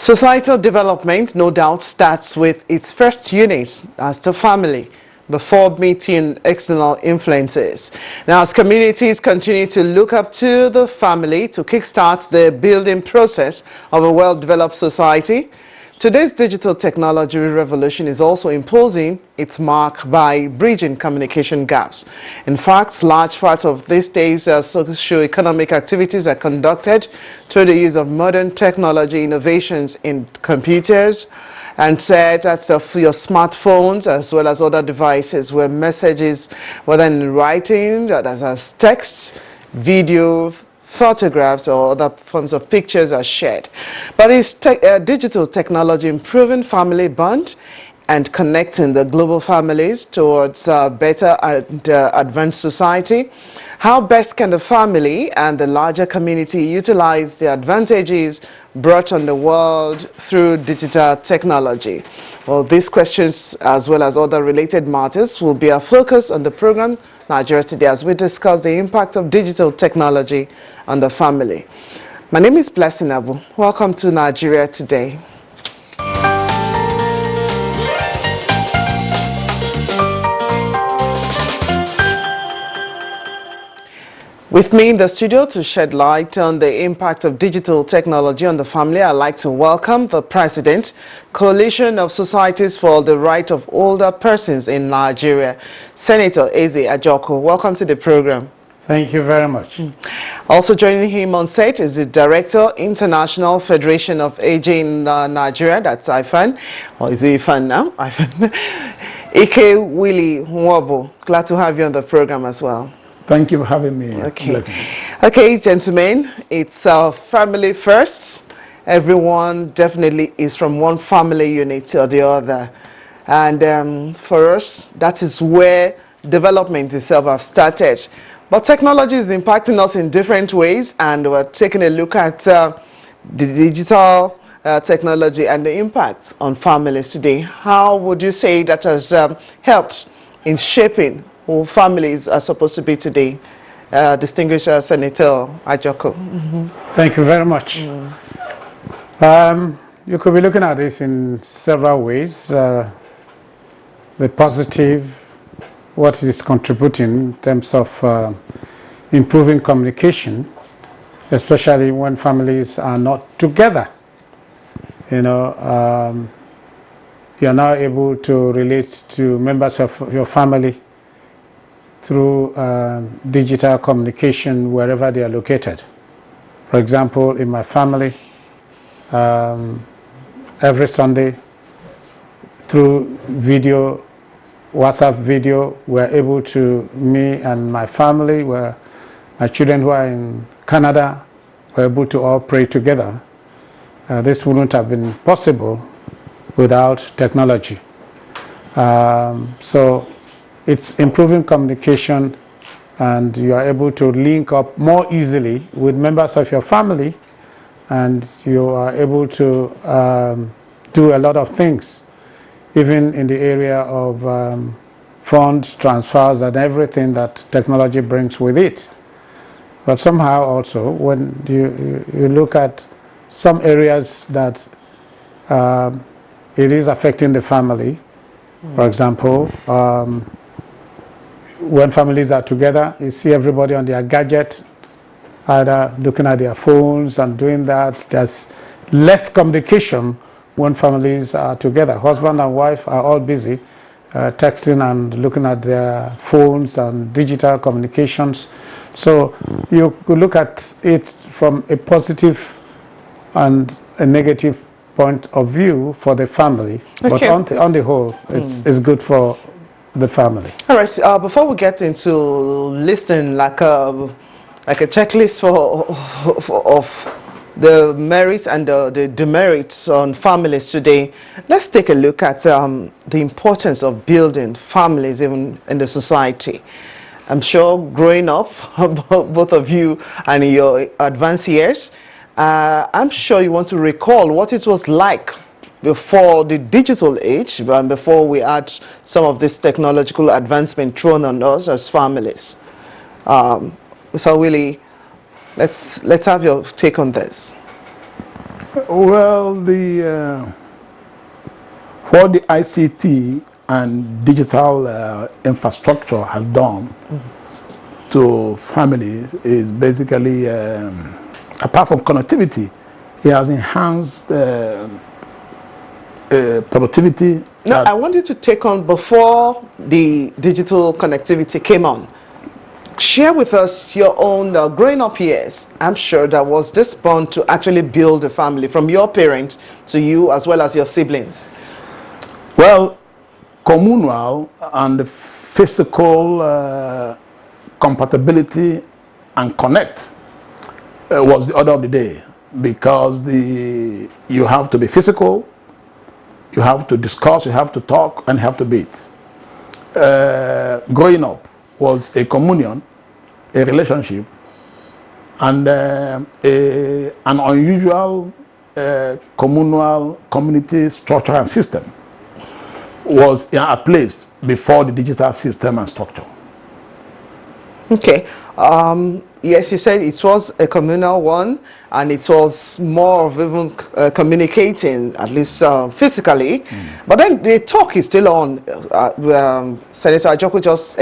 Societal development, no doubt, starts with its first unit as the family before meeting external influences. Now, as communities continue to look up to the family to kickstart the building process of a well-developed society, today's digital technology revolution is also imposing its mark by bridging communication gaps. In fact, large parts of these days socio-economic activities are conducted through the use of modern technology innovations in computers and sets of your smartphones as well as other devices where messages, whether in writing, as texts, video, photographs or other forms of pictures are shared. But is digital technology improving family bond and connecting the global families towards a better and advanced society? How best can the family and the larger community utilize the advantages brought on the world through digital technology? Well, these questions as well as other related matters will be our focus on the program Nigeria Today as we discuss the impact of digital technology on the family. My name is Blessing Abu. Welcome to Nigeria Today. With me in the studio to shed light on the impact of digital technology on the family, I'd like to welcome the President, Coalition of Societies for the Right of Older Persons in Nigeria, Senator Eze Ajako. Welcome to the program. Thank you very much. Also joining him on set is the Director, International Federation of Aging in Nigeria, that's IFAN, or is it IFAN now? IFAN. Ike Willie Nwobo. Glad to have you on the program as well. Thank you for having me. Okay, gentlemen, it's family first. Everyone definitely is from one family unit or the other. And for us, that is where development itself has started. But technology is impacting us in different ways, and we're taking a look at the digital technology and the impact on families today. How would you say that has helped in shaping who families are supposed to be today? Distinguished Senator Ajako. Thank you very much. You could be looking at this in several ways. The positive, what it is contributing in terms of improving communication, especially when families are not together. You know, you are now able to relate to members of your family through digital communication wherever they are located. For example, in my family, every Sunday through video, WhatsApp video, we're able to, me and my family, where my children who are in Canada, we're able to all pray together. This wouldn't have been possible without technology. So it's improving communication, and you are able to link up more easily with members of your family, and you are able to do a lot of things, even in the area of funds, transfers, and everything that technology brings with it. But somehow also, when you look at some areas that it is affecting the family, for example, when families are together, you see everybody on their gadget, either looking at their phones and doing that. There's less communication when families are together. Husband and wife are all busy texting and looking at their phones and digital communications. So you could look at it from a positive and a negative point of view for the family. Okay. But on the whole, it's good for the family. All right. Before we get into listing like a checklist of the merits and the demerits on families today, let's take a look at the importance of building families even in the society. I'm sure growing up, both of you and in your advanced years, I'm sure you want to recall what it was like before the digital age, and before we had some of this technological advancement thrown on us as families. So Willie, let's have your take on this. Well, what the ICT and digital infrastructure has done to families is basically, apart from connectivity, it has enhanced productivity. Now, I want you to take on before the digital connectivity came on. Share with us your own growing up years. I'm sure there was this bond to actually build a family from your parents to you as well as your siblings. Well, communal and physical compatibility and connect was the order of the day, because you have to be physical, you have to discuss, you have to talk, and you have to meet. Growing up was a communion, a relationship, and an unusual communal community structure and system was in a place before the digital system and structure. Okay. Yes, you said it was a communal one, and it was more of even communicating, at least physically. But then the talk is still on. Senator Ajoko just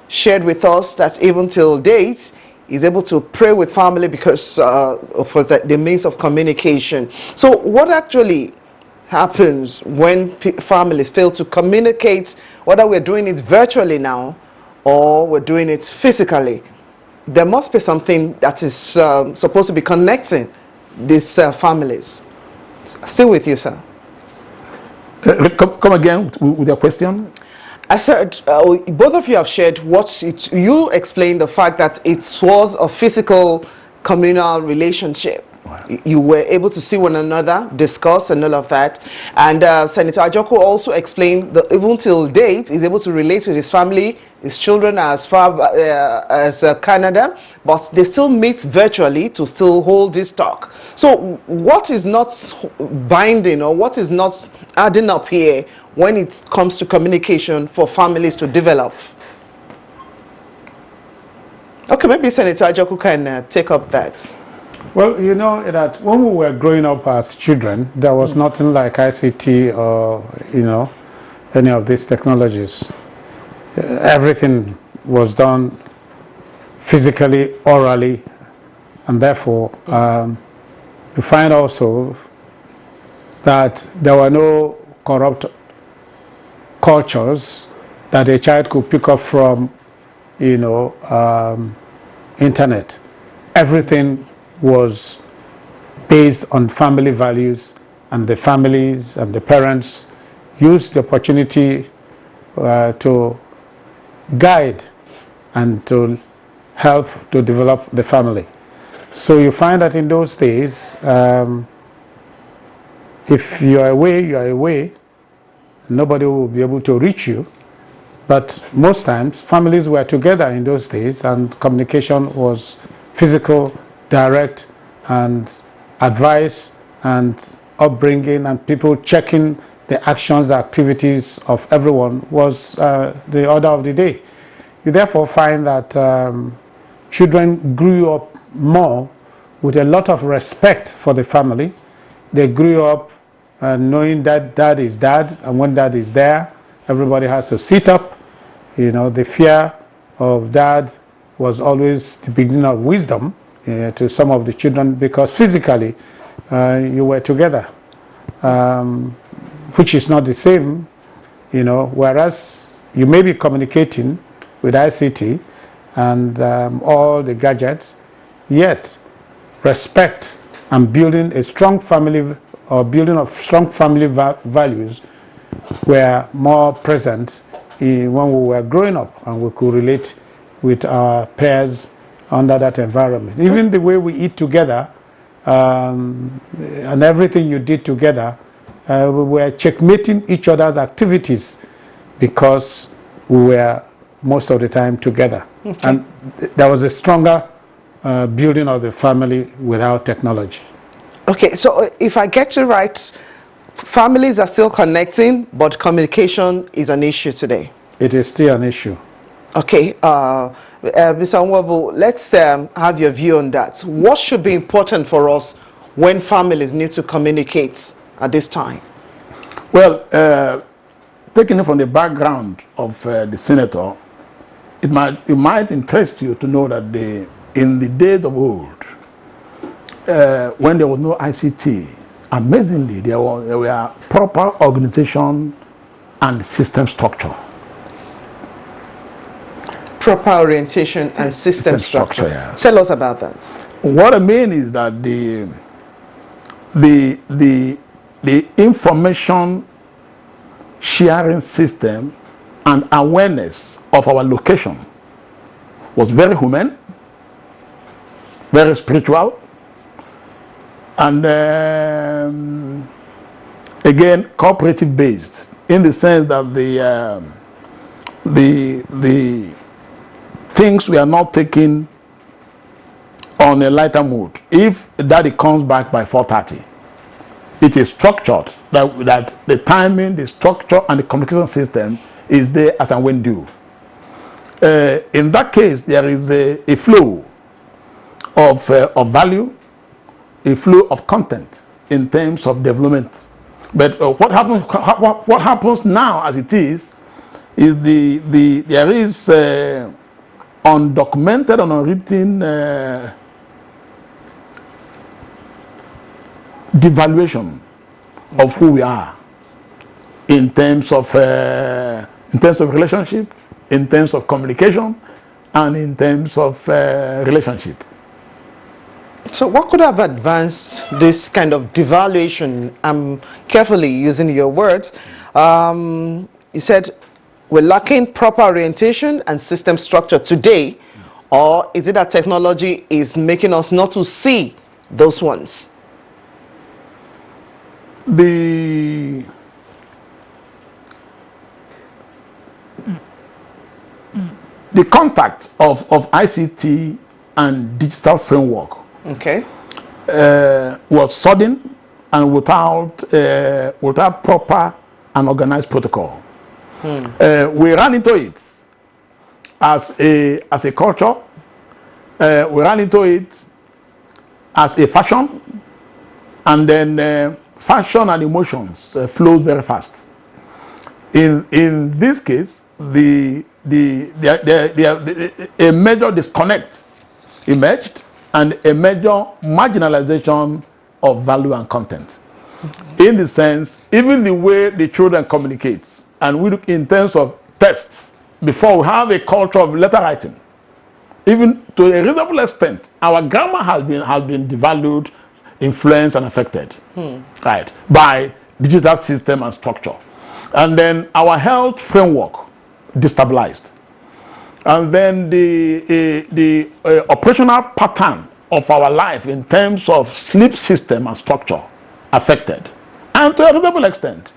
shared with us that even till date, he's able to pray with family because of the means of communication. So what actually happens when families fail to communicate, whether we're doing it virtually now or we're doing it physically? There must be something that is supposed to be connecting these families. Still with you, sir. Come again with your question. I said, both of you have shared you explained the fact that it was a physical communal relationship. Wow. You were able to see one another, discuss and all of that. And Senator Ajoko also explained that even till date, he's able to relate with his family, his children as far as Canada, but they still meet virtually to still hold this talk. So what is not binding or what is not adding up here when it comes to communication for families to develop? Okay, maybe Senator Ajoko can take up that. Well, you know that when we were growing up as children, there was nothing like ICT or, any of these technologies. Everything was done physically, orally, and therefore you find also that there were no corrupt cultures that a child could pick up from, internet. Everything was based on family values, and the families and the parents used the opportunity to guide and to help to develop the family. So you find that in those days, if you are away, nobody will be able to reach you. But most times, families were together in those days, and communication was physical, direct, and advice and upbringing, and people checking the actions, the activities of everyone was the order of the day. You therefore find that children grew up more with a lot of respect for the family. They grew up knowing that dad is dad, and when dad is there, everybody has to sit up. The fear of dad was always the beginning of wisdom to some of the children, because physically you were together, which is not the same, whereas you may be communicating with ICT and all the gadgets, yet respect and building a strong family or building of strong family values were more present when we were growing up, and we could relate with our peers under that environment. Even the way we eat together and everything you did together, we were checkmating each other's activities because we were most of the time together. Okay. And there was a stronger building of the family without technology. Okay, so if I get you right, families are still connecting, but communication is an issue today. It is still an issue. Okay, Mr. Nwabu, let's have your view on that. What should be important for us when families need to communicate at this time? Well, taking it from the background of the senator, it might interest you to know that in the days of old, when there was no ICT, amazingly, there were proper organization and system structure. Proper orientation and system structure. Yeah. Tell us about that. What I mean is that the information sharing system and awareness of our location was very human, very spiritual, and again cooperative based, in the sense that the things we are not taking on a lighter mood. If daddy comes back by 4:30, it is structured that the timing, the structure, and the communication system is there as and when due. In that case, there is a flow of value, a flow of content in terms of development. But what happens now, as it is there is undocumented and unwritten devaluation of who we are in terms of relationship, in terms of communication, and in terms of relationship. So what could have advanced this kind of devaluation? I'm carefully using your words. You said we're lacking proper orientation and system structure today, or is it that technology is making us not to see those ones? The contact of ICT and digital framework, okay, was sudden and without proper and organized protocol. We ran into it as a culture. We ran into it as a fashion, and then fashion and emotions flow very fast. In this case, a major disconnect emerged and a major marginalization of value and content. In the sense, even the way the children communicate, and we look in terms of tests, before we have a culture of letter writing, even to a reasonable extent, our grammar has been devalued, influenced, and affected, right, by digital system and structure. And then our health framework destabilized. And then the operational pattern of our life in terms of sleep system and structure affected. And to a reasonable extent,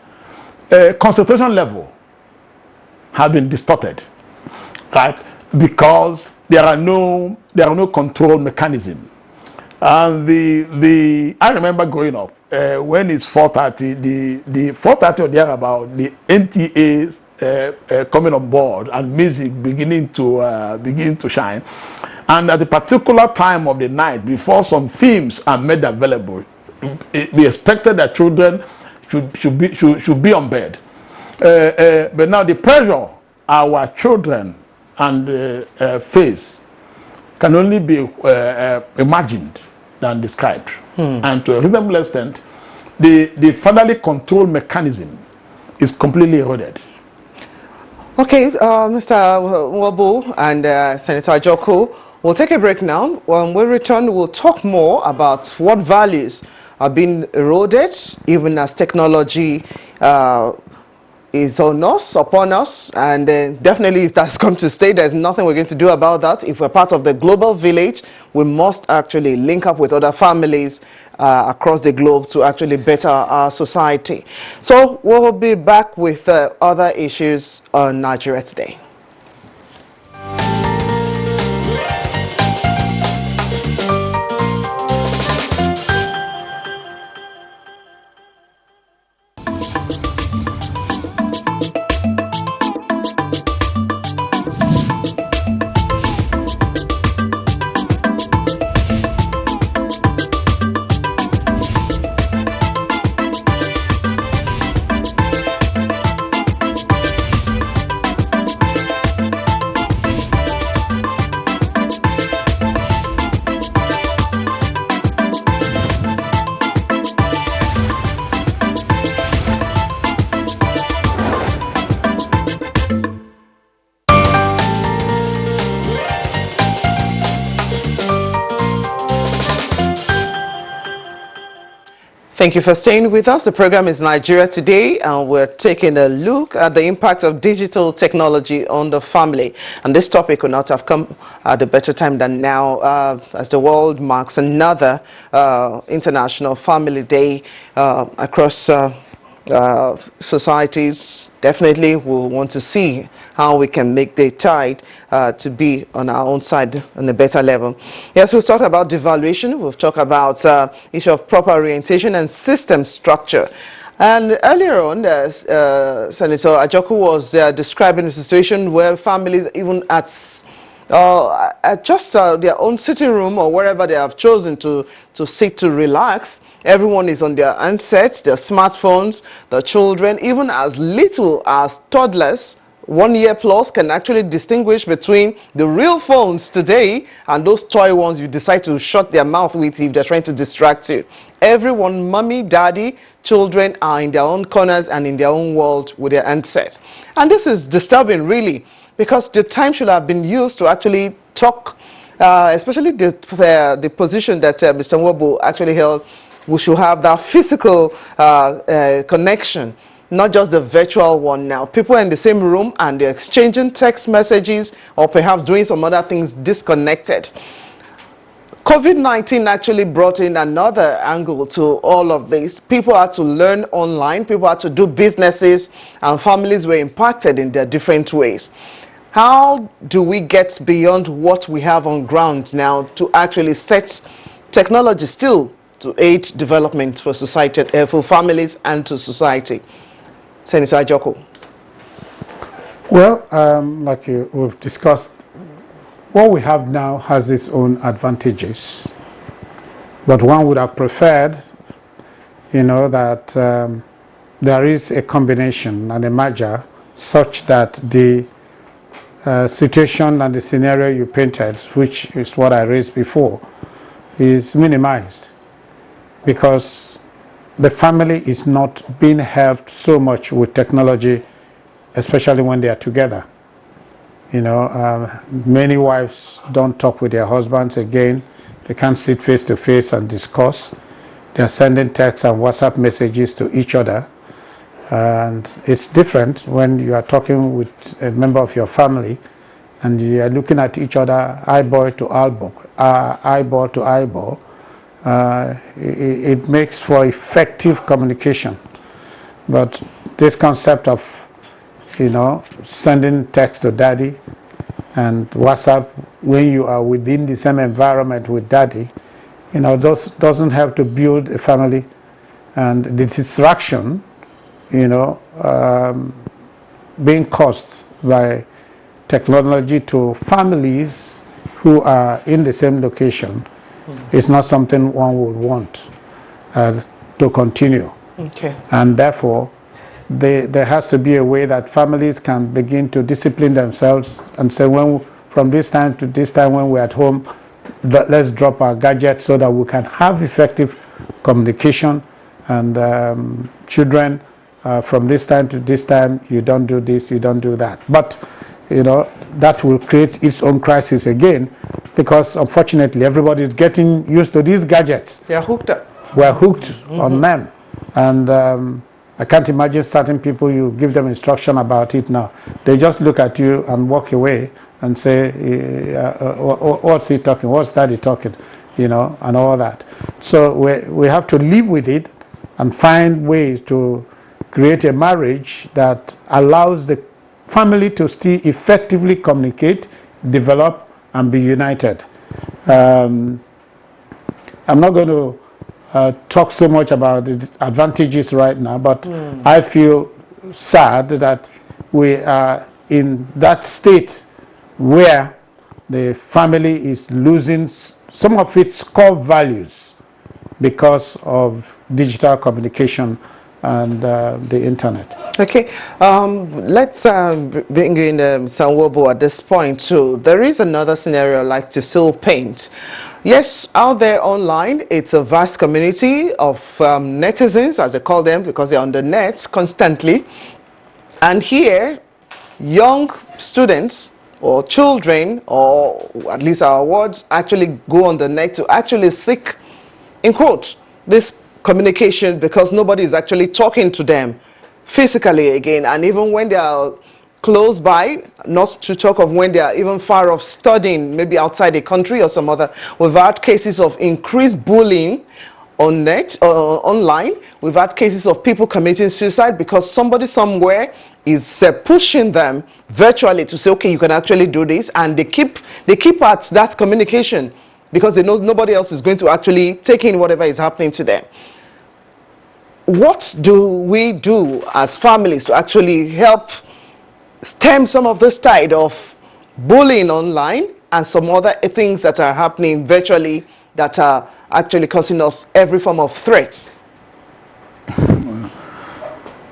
concentration level have been distorted, right? Because there are no control mechanism. And I remember growing up, when it's 4:30, the 4:30 or thereabout, the NTAs coming on board and music begin to shine. And at a particular time of the night, before some films are made available, we expected that children should be on bed. But now the pressure our children and face can only be imagined than described. And to a reasonable extent, the fatherly control mechanism is completely eroded. Okay, Mr. Nwobu and Senator Ajoko, we'll take a break now. When we return, we'll talk more about what values are being eroded, even as technology is upon us, and definitely it has come to stay. There's nothing we're going to do about that. If we're part of the global village, we must actually link up with other families across the globe to actually better our society. So we'll be back with other issues on Nigeria Today. Thank you for staying with us. The program is Nigeria Today, and we're taking a look at the impact of digital technology on the family. And this topic could not have come at a better time than now, as the world marks another International Family Day across societies. Definitely we'll want to see how we can make the tide to be on our own side on a better level. Yes, we've talked about devaluation, we've talked about issue of proper orientation and system structure. And earlier on, Senator Ajoku was describing a situation where families, even at just their own sitting room or wherever they have chosen to sit to relax, everyone is on their handsets, their smartphones. The children, even as little as toddlers, 1 year plus, can actually distinguish between the real phones today and those toy ones you decide to shut their mouth with if they're trying to distract you. Everyone, mommy, daddy, children are in their own corners and in their own world with their handsets. And this is disturbing, really, because the time should have been used to actually talk, especially the position that Mr. Nwobo actually held. We should have that physical connection, not just the virtual one now. People are in the same room and they're exchanging text messages or perhaps doing some other things disconnected. COVID-19 actually brought in another angle to all of this. People had to learn online, people had to do businesses, and families were impacted in their different ways. How do we get beyond what we have on ground now to actually set technology still to aid development for society, for families and to society? Senator Ajoku. Well, like we've discussed, what we have now has its own advantages. But one would have preferred, that there is a combination and a merger such that the situation and the scenario you painted, which is what I raised before, is minimized. Because the family is not being helped so much with technology, especially when they are together. Many wives don't talk with their husbands again. They can't sit face to face and discuss. They're sending texts and WhatsApp messages to each other. And it's different when you are talking with a member of your family and you are looking at each other eyeball to eyeball. It makes for effective communication. But this concept of, sending text to daddy and WhatsApp when you are within the same environment with daddy, doesn't help to build a family. And the distraction, being caused by technology to families who are in the same location is not something one would want to continue. Okay. And therefore, there has to be a way that families can begin to discipline themselves and say, from this time to this time when we're at home, let's drop our gadgets so that we can have effective communication. And children, from this time to this time, you don't do this, you don't do that. But, that will create its own crisis again, because unfortunately everybody is getting used to these gadgets. They are hooked up. We're hooked on them. And I can't imagine certain people, you give them instruction about it now. They just look at you and walk away and say, what's he talking? What's daddy talking? And all that. So we have to live with it and find ways to create a marriage that allows the family to still effectively communicate, develop, and be united. I'm not going to talk so much about the advantages right now, but I feel sad that we are in that state where the family is losing some of its core values because of digital communication and the internet. Okay, let's bring in Nwobo at this point too. There is another scenario I like to still paint. Yes, out there online, it's a vast community of netizens, as they call them, because they're on the net constantly. And here, young students or children, or at least our words, actually go on the net to actually seek, in quotes, this communication because nobody is actually talking to them physically again. And even when they are close by, not to talk of when they are even far off studying, maybe outside the country or some other, we've had cases of increased bullying on net or online. We've had cases of people committing suicide because somebody somewhere is pushing them virtually to say, okay, you can actually do this, and they keep at that communication because they know nobody else is going to actually take in whatever is happening to them. What do we do as families to actually help stem some of this tide of bullying online and some other things that are happening virtually that are actually causing us every form of threats?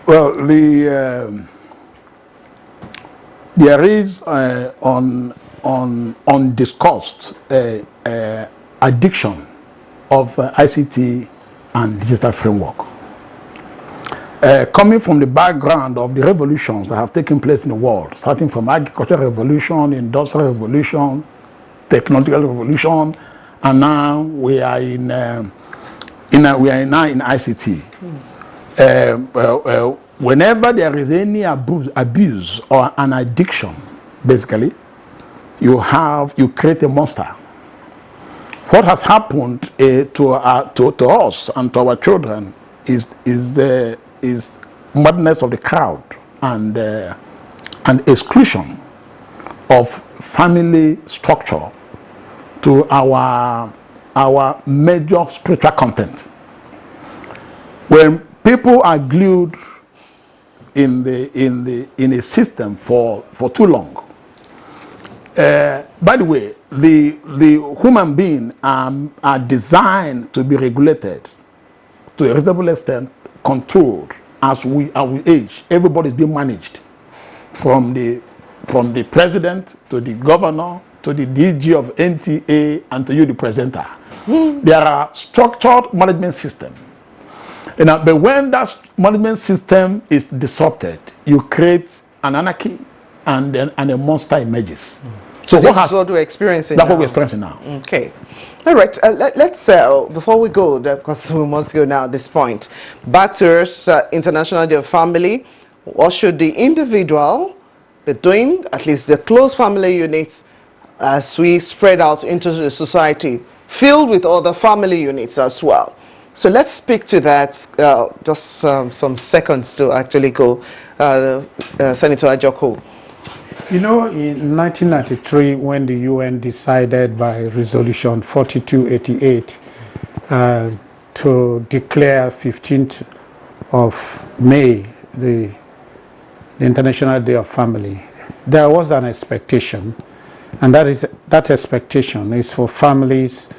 Well, there is undiscussed addiction of ICT and digital framework. Coming from the background of the revolutions that have taken place in the world, starting from agricultural revolution, industrial revolution, technological revolution, and now we are now in ICT. Whenever there is any abuse or an addiction, basically, you create a monster. What has happened to us and to our children is madness of the crowd and exclusion of family structure to our major spiritual content. When people are glued in a system for too long. By the way, the human beings are designed to be regulated to a reasonable extent, controlled as we age. Everybody is being managed, from the president to the governor to the DG of NTA and to you, the presenter. There are structured management systems. But when that management system is disrupted, you create an anarchy and a monster emerges. So this is what we're experiencing now. That's what we're experiencing now. Okay. All right. Let's, before we go, because we must go now at this point, back to International Day of Family. What should the individual be doing, at least the close family units, as we spread out into the society, filled with other family units as well? So let's speak to that, just some seconds to actually go. Senator Ajako. You know, in 1993, when the UN decided by Resolution 4288 to declare 15th of May the International Day of Family, there was an expectation, and that expectation is for families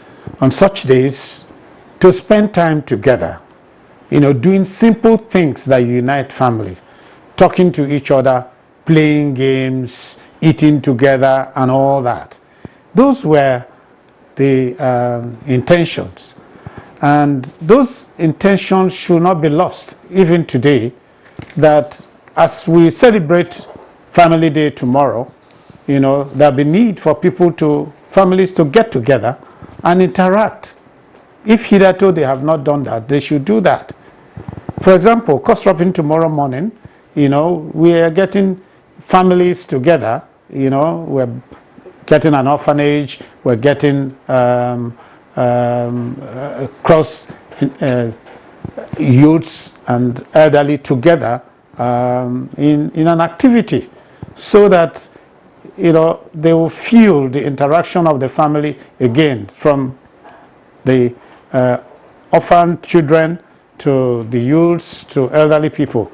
on such days to spend time together, you know, doing simple things that unite families, talking to each other, playing games, eating together, and all that. Those were the intentions. And those intentions should not be lost, even today, that as we celebrate Family Day tomorrow, you know, there'll be need for families to get together and interact. If hitherto they have not done that, they should do that. For example, Kosropin tomorrow morning, you know, we are getting families together, you know, we're getting an orphanage, we're getting cross youths and elderly together in an activity, so that, you know, they will feel the interaction of the family again, from the orphan children to the youths to elderly people,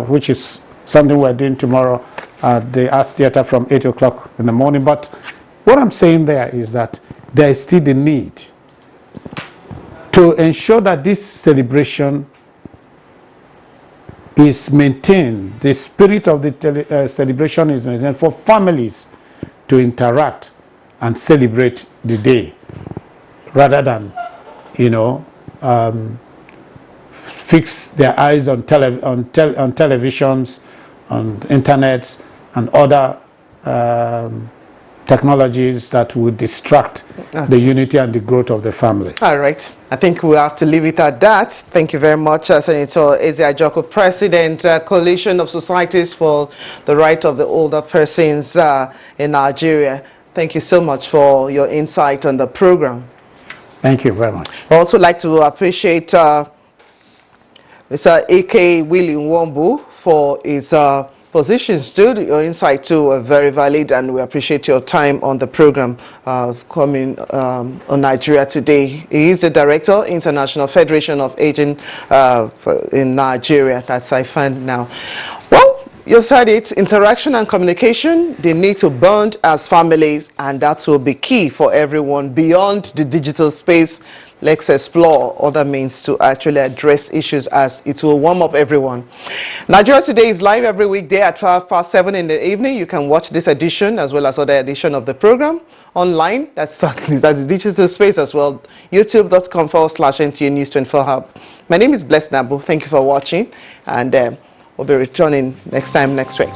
which is something we're doing tomorrow at the Arts Theatre from 8 o'clock in the morning. But what I'm saying there is that there is still the need to ensure that this celebration is maintained, the spirit of the celebration is maintained, for families to interact and celebrate the day, rather than, you know, fix their eyes on televisions, on internets, and other technologies that would distract the unity and the growth of the family. All right. I think we'll have to leave it at that. Thank you very much, Senator Eze Ajako, President, Coalition of Societies for the Right of the Older Persons in Nigeria. Thank you so much for your insight on the program. Thank you very much. I also like to appreciate Mr. A.K. Willie Nwombu for his positions too. Your insight too are very valid, and we appreciate your time on the program coming on Nigeria Today. He is the Director, International Federation of Aging in Nigeria. That's IFAN now. Well, you said it, interaction and communication, they need to bond as families, and that will be key for everyone beyond the digital space. Let's explore other means to actually address issues, as it will warm up everyone. Nigeria Today is live every weekday at 7:12 in the evening. You can watch this edition as well as other edition of the program online. That's the digital space as well. youtube.com/NTA News 24 Hub. My name is Blessed Nabu. Thank you for watching, and we'll be returning next time next week.